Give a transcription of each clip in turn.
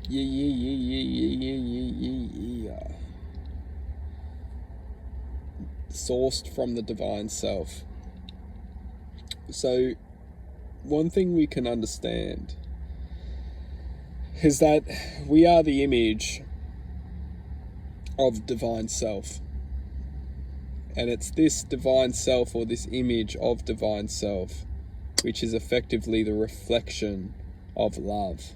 Yeah. Sourced from the divine self. So, one thing we can understand is that we are the image of divine self. And it's this divine self, or this image of divine self, which is effectively the reflection of love.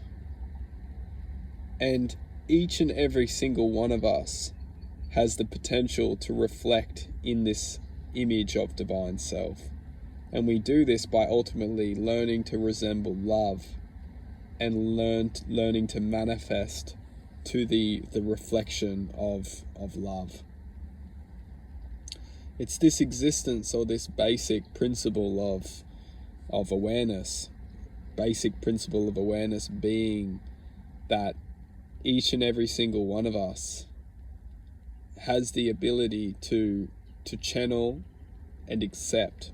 And each and every single one of us has the potential to reflect in this image of divine self. And we do this by ultimately learning to resemble love and learning to manifest to the reflection of love. It's this existence, or this basic principle of awareness, basic principle of awareness being that each and every single one of us has the ability to channel and accept.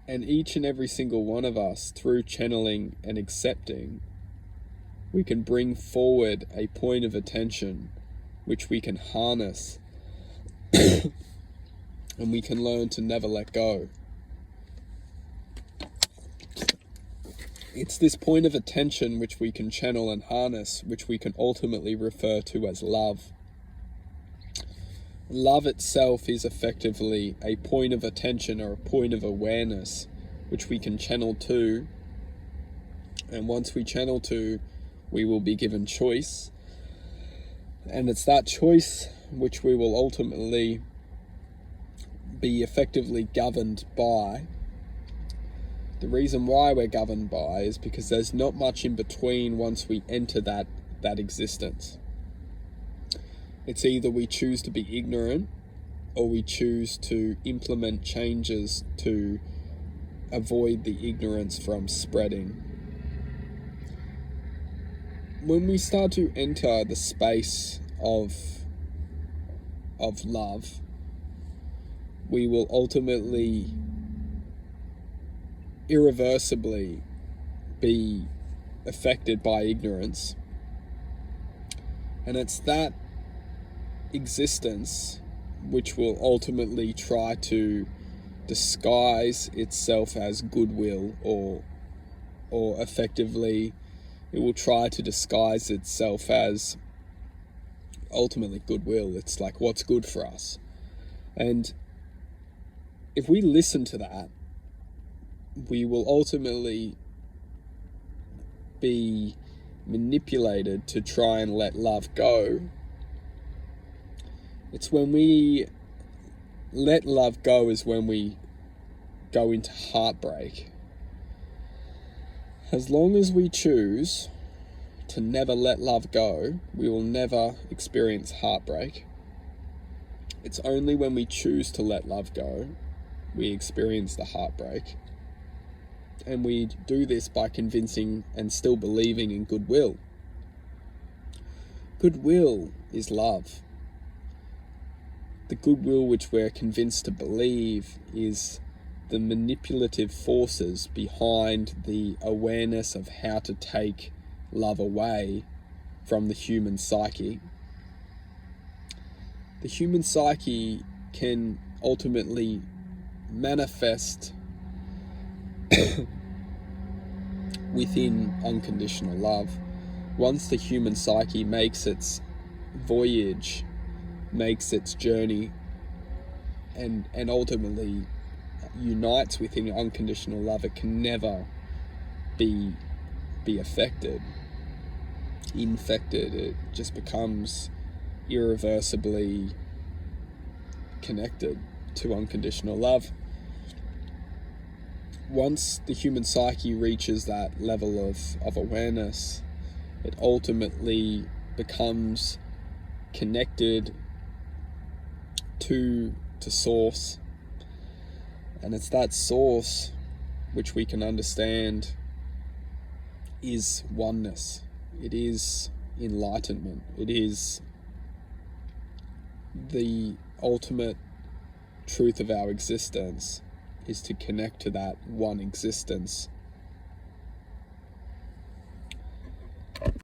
And each and every single one of us, through channeling and accepting, we can bring forward a point of attention which we can harness and we can learn to never let go. It's this point of attention which we can channel and harness, which we can ultimately refer to as love. Love itself is effectively a point of attention, or a point of awareness, which we can channel to. And once we channel to, we will be given choice. And it's that choice which we will ultimately be effectively governed by. The reason why we're governed by is because there's not much in between once we enter that existence. It's either we choose to be ignorant, or we choose to implement changes to avoid the ignorance from spreading. When we start to enter the space of love, we will ultimately, irreversibly, be affected by ignorance. And it's that existence which will ultimately try to disguise itself as goodwill, or effectively it will try to disguise itself as ultimately goodwill. It's like, what's good for us? And if we listen to that, we will ultimately be manipulated to try and let love go. It's when we let love go is when we go into heartbreak. As long as we choose to never let love go, we will never experience heartbreak. It's only when we choose to let love go, we experience the heartbreak. And we do this by convincing and still believing in goodwill. Goodwill is love. The goodwill which we're convinced to believe is the manipulative forces behind the awareness of how to take love away from the human psyche. The human psyche can ultimately manifest within unconditional love. Once the human psyche makes its voyage, makes its journey, and ultimately unites within unconditional love, it can never be affected, infected. It just becomes irreversibly connected to unconditional love. Once the human psyche reaches that level of awareness, it ultimately becomes connected to source. And it's that source which we can understand is oneness. It is enlightenment. It is the ultimate truth of our existence, is to connect to that one existence